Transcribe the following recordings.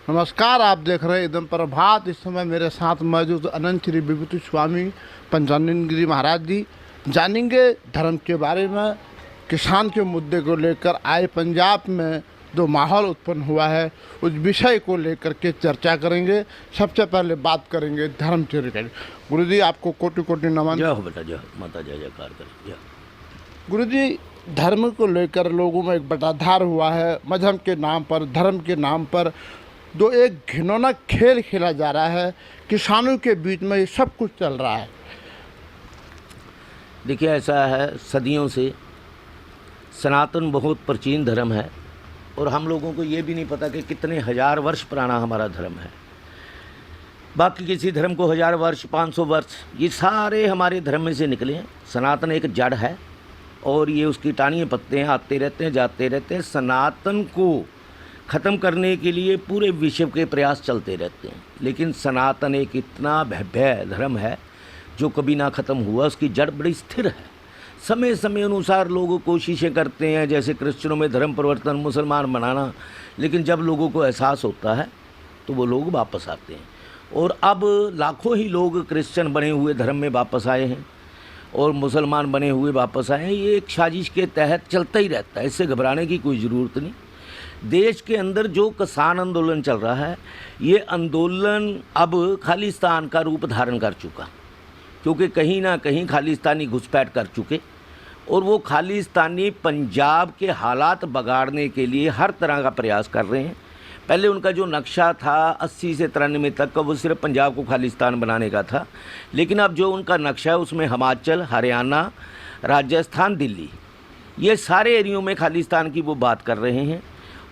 नमस्कार, आप देख रहे हैं एकदम प्रभात। इस समय मेरे साथ मौजूद अनंत श्री विभूति स्वामी पंचानन गिरी महाराज जी। जानेंगे धर्म के बारे में, किसान के मुद्दे को लेकर आए पंजाब में जो माहौल उत्पन्न हुआ है उस विषय को लेकर के चर्चा करेंगे। सबसे पहले बात करेंगे धर्म से रिलेटेड। गुरु जी, आपको कोटि कोटि नमन। जय हो बेटा, जय माता, जय जयकार कर। गुरु जी, धर्म को लेकर लोगों में एक बटाधार हुआ है। मजहब के नाम पर, धर्म के नाम पर जो एक घिनौना खेल खेला जा रहा है, किसानों के बीच में ये सब कुछ चल रहा है। देखिए, ऐसा है, सदियों से सनातन बहुत प्राचीन धर्म है और हम लोगों को ये भी नहीं पता कि कितने हजार वर्ष पुराना हमारा धर्म है। बाकी किसी धर्म को 1000 वर्ष, 500 वर्ष, ये सारे हमारे धर्म में से निकले हैं। सनातन एक जड़ है और ये उसकी टानियाँ पत्ते हैं, आते रहते हैं, जाते रहते हैं। सनातन को ख़त्म करने के लिए पूरे विश्व के प्रयास चलते रहते हैं, लेकिन सनातन एक इतना भव्य धर्म है जो कभी ना ख़त्म हुआ। उसकी जड़ बड़ी स्थिर है। समय समय अनुसार लोग कोशिशें करते हैं, जैसे क्रिश्चियनों में धर्म परिवर्तन, मुसलमान बनाना, लेकिन जब लोगों को एहसास होता है तो वो लोग वापस आते हैं। और अब लाखों ही लोग क्रिश्चियन बने हुए धर्म में वापस आए हैं और मुसलमान बने हुए वापस आए हैं। ये एक साजिश के तहत चलता ही रहता है, इससे घबराने की कोई ज़रूरत नहीं। देश के अंदर जो किसान आंदोलन चल रहा है, ये आंदोलन अब खालिस्तान का रूप धारण कर चुका, क्योंकि कहीं ना कहीं खालिस्तानी घुसपैठ कर चुके और वो खालिस्तानी पंजाब के हालात बिगाड़ने के लिए हर तरह का प्रयास कर रहे हैं। पहले उनका जो नक्शा था 80 से 93 तक का, वो सिर्फ पंजाब को खालिस्तान बनाने का था, लेकिन अब जो उनका नक्शा है उसमें हिमाचल, हरियाणा, राजस्थान, दिल्ली, ये सारे एरियो में खालिस्तान की वो बात कर रहे हैं।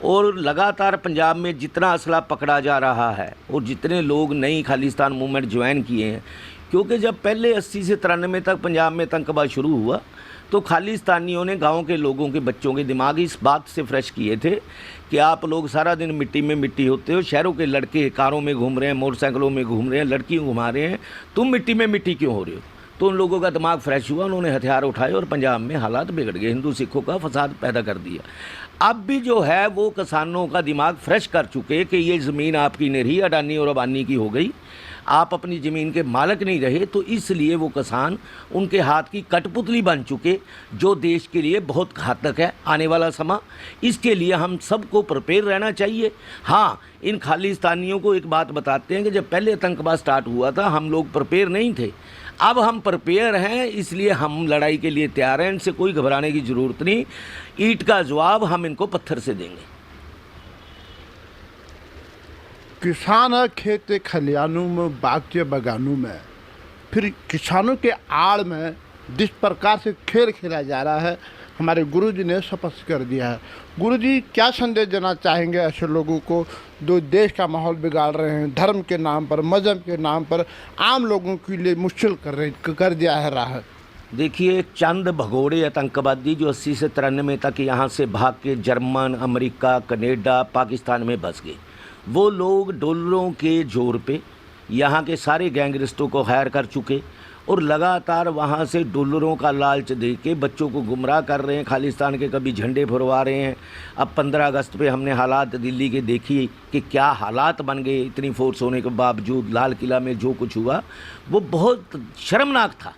और लगातार पंजाब में जितना असला पकड़ा जा रहा है और जितने लोग नई खालिस्तान मूवमेंट ज्वाइन किए हैं, क्योंकि जब पहले 80 से 93 तक पंजाब में आतंकवाद शुरू हुआ तो खालिस्तानियों ने गांव के लोगों के बच्चों के दिमाग इस बात से फ्रेश किए थे कि आप लोग सारा दिन मिट्टी में मिट्टी होते हो, शहरों के लड़के कारों में घूम रहे हैं, मोटरसाइकिलों में घूम रहे हैं, लड़कियों घुमा रहे हैं, तुम मिट्टी में मिट्टी क्यों हो रहे हो। तो उन लोगों का दिमाग फ्रेश हुआ, उन्होंने हथियार उठाए और पंजाब में हालात बिगड़ गए, हिंदू सिखों का फसाद पैदा कर दिया। अब भी जो है वो किसानों का दिमाग फ्रेश कर चुके कि ये ज़मीन आपकी नहीं रही, अडानी और अबानी की हो गई, आप अपनी ज़मीन के मालिक नहीं रहे। तो इसलिए वो किसान उनके हाथ की कठपुतली बन चुके, जो देश के लिए बहुत घातक है आने वाला समय। इसके लिए हम सबको प्रिपेयर रहना चाहिए। हाँ, इन खालिस्तानियों को एक बात बताते हैं कि जब पहले आतंकवाद स्टार्ट हुआ था हम लोग प्रिपेयर नहीं थे, अब हम प्रिपेयर हैं, इसलिए हम लड़ाई के लिए तैयार हैं। इनसे कोई घबराने की ज़रूरत नहीं। ईंट का जवाब हम इनको पत्थर से देंगे। किसान है खेत खलियानों में, बाग बगानों में, फिर किसानों के आड़ में जिस प्रकार से खेल खेला जा रहा है, हमारे गुरु जी ने स्पष्ट कर दिया है। गुरु जी, क्या संदेश देना चाहेंगे ऐसे लोगों को जो देश का माहौल बिगाड़ रहे हैं, धर्म के नाम पर, मजहब के नाम पर आम लोगों के लिए मुश्किल कर दिया है राह। देखिए, चंद भगोड़े आतंकवादी जो 80 से 93 तक यहाँ से भाग के जर्मन, अमेरिका, कनाडा, पाकिस्तान में बस गए, वो लोग डॉलरों के जोर पे यहाँ के सारे गैंगस्टरों को हायर कर चुके और लगातार वहाँ से डॉलरों का लालच दे के बच्चों को गुमराह कर रहे हैं। खालिस्तान के कभी झंडे फुरवा रहे हैं। अब 15 अगस्त पे हमने हालात दिल्ली के देखी कि क्या हालात बन गए। इतनी फोर्स होने के बावजूद लाल किला में जो कुछ हुआ वो बहुत शर्मनाक था।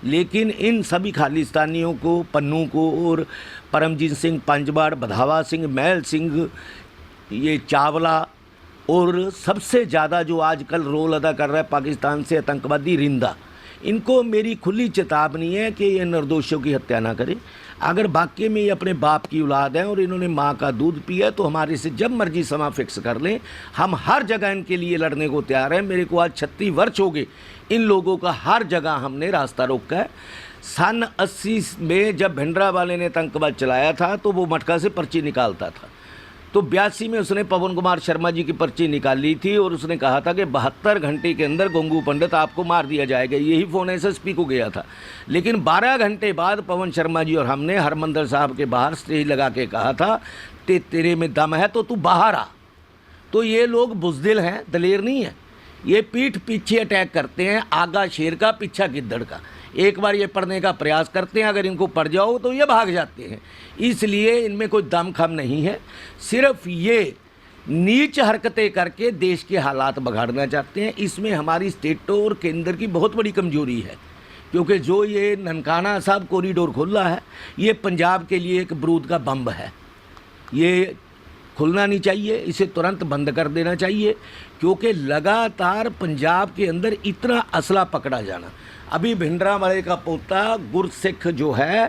लेकिन इन सभी खालिस्तानियों को, पन्नू को और परमजीत सिंह पंजवाड़, बधावा सिंह, महल सिंह, ये चावला और सबसे ज़्यादा जो आजकल रोल अदा कर रहा है पाकिस्तान से आतंकवादी रिंदा, इनको मेरी खुली चेतावनी है कि ये निर्दोषों की हत्या ना करें। अगर वाकई में ये अपने बाप की औलाद हैं और इन्होंने माँ का दूध पिया तो हमारे से जब मर्जी समा फिक्स कर लें, हम हर जगह इनके लिए लड़ने को तैयार हैं। मेरे को आज 36 वर्ष हो गए, इन लोगों का हर जगह हमने रास्ता रोका है। सन 80 में जब भिंडरावाले ने आतंकवाद चलाया था तो वो मटका से पर्ची निकालता था, तो 82 में उसने पवन कुमार शर्मा जी की पर्ची निकाली थी और उसने कहा था कि 72 घंटे के अंदर गंगू पंडित आपको मार दिया जाएगा। यही फ़ोन एसएसपी को गया था, लेकिन 12 घंटे बाद पवन शर्मा जी और हमने हरमंदिर साहब के बाहर स्टेज लगा के कहा था तेरे में दम है तो तू बाहर आ। तो ये लोग बुज़दिल हैं, दलेर नहीं है। ये पीठ पीछे अटैक करते हैं, आगा शेर का पीछा गिद्दड़ का। एक बार ये पढ़ने का प्रयास करते हैं, अगर इनको पढ़ जाओ तो ये भाग जाते हैं। इसलिए इनमें कोई दम खम नहीं है। सिर्फ ये नीच हरकतें करके देश के हालात बिगाड़ना चाहते हैं। इसमें हमारी स्टेटों और केंद्र की बहुत बड़ी कमजोरी है, क्योंकि जो ये ननकाना साहब कॉरिडोर खुला है, ये पंजाब के लिए एक बारूद का बम है। ये खुलना नहीं चाहिए, इसे तुरंत बंद कर देना चाहिए, क्योंकि लगातार पंजाब के अंदर इतना असला पकड़ा जाना। अभी भिंडरांवाले का पोता गुरसिख जो है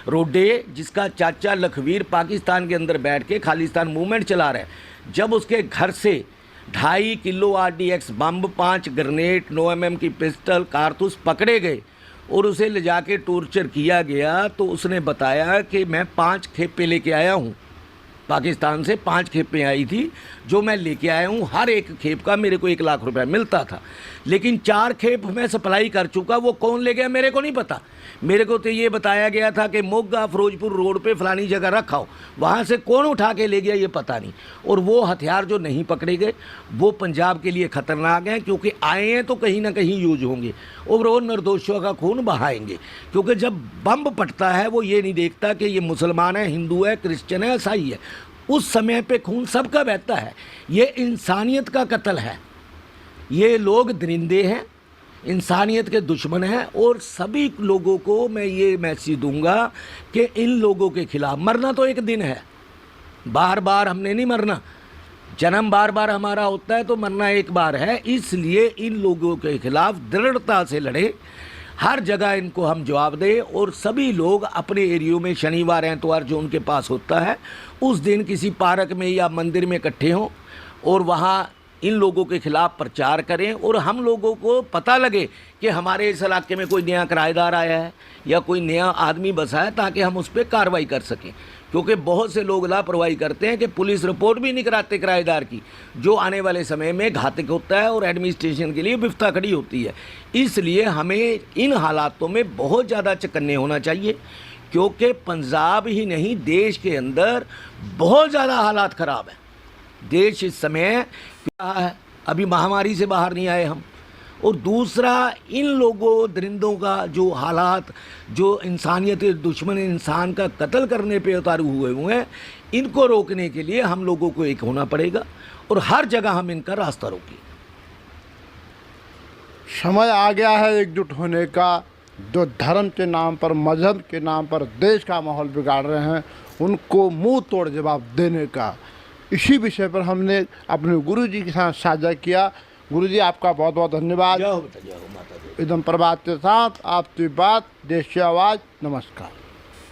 रोडे, जिसका चाचा लखवीर पाकिस्तान के अंदर बैठ के खालिस्तान मूवमेंट चला रहा है, जब उसके घर से 2.5 किलो RDX बम, 5 ग्रेनेड, 9 mm की पिस्टल, कारतूस पकड़े गए और उसे ले जाके टॉर्चर किया गया, तो उसने बताया कि मैं 5 खेपें लेके आया हूँ। पाकिस्तान से 5 खेपें आई थी जो मैं लेके आया हूँ। हर एक खेप का मेरे को 1 लाख रुपया मिलता था, लेकिन 4 खेप मैं सप्लाई कर चुका। वो कौन ले गया मेरे को नहीं पता। मेरे को तो ये बताया गया था कि मोगा फिरोजपुर रोड पे फलानी जगह रखा हो, वहाँ से कौन उठा के ले गया ये पता नहीं। और वो हथियार जो नहीं पकड़े गए वो पंजाब के लिए ख़तरनाक हैं, क्योंकि आए हैं तो कहीं ना कहीं यूज होंगे और वो निर्दोषों का खून बहाएंगे। क्योंकि जब बम फटता है वो ये नहीं देखता कि ये मुसलमान है, हिंदू है, क्रिश्चियन है, ईसाई है। उस समय पे खून सबका बहता है। ये इंसानियत का कत्ल है। ये लोग दरिंदे हैं, इंसानियत के दुश्मन हैं। और सभी लोगों को मैं ये मैसेज दूंगा कि इन लोगों के खिलाफ मरना तो एक दिन है, बार बार हमने नहीं मरना। जन्म बार बार हमारा होता है तो मरना एक बार है। इसलिए इन लोगों के खिलाफ दृढ़ता से लड़े, हर जगह इनको हम जवाब दें। और सभी लोग अपने एरियो में शनिवार एतवार जो उनके पास होता है उस दिन किसी पार्क में या मंदिर में इकट्ठे हों और वहाँ इन लोगों के खिलाफ प्रचार करें। और हम लोगों को पता लगे कि हमारे इस इलाके में कोई नया किराएदार आया है या कोई नया आदमी बसा है, ताकि हम उस पर कार्रवाई कर सकें। क्योंकि बहुत से लोग लापरवाही करते हैं कि पुलिस रिपोर्ट भी नहीं कराते किराएदार की, जो आने वाले समय में घातक होता है और एडमिनिस्ट्रेशन के लिए विफता खड़ी होती है। इसलिए हमें इन हालातों में बहुत ज़्यादा चौकन्ने होना चाहिए, क्योंकि पंजाब ही नहीं देश के अंदर बहुत ज़्यादा हालात ख़राब हैं। देश इस समय क्या है, अभी महामारी से बाहर नहीं आए हम। और दूसरा, इन लोगों दरिंदों का जो हालात, जो इंसानियत के दुश्मन इंसान का कत्ल करने पे उतारू हुए हैं, इनको रोकने के लिए हम लोगों को एक होना पड़ेगा और हर जगह हम इनका रास्ता रोकें। समय आ गया है एकजुट होने का। जो धर्म के नाम पर, मजहब के नाम पर देश का माहौल बिगाड़ रहे हैं, उनको मुंह तोड़ जवाब देने का। इसी विषय पर हमने अपने गुरुजी के साथ साझा किया। गुरुजी, आपका बहुत बहुत धन्यवाद। जय हो बेटा, जय हो माता दी। एकदम प्रभात के साथ आपकी बात, देश की आवाज़। नमस्कार।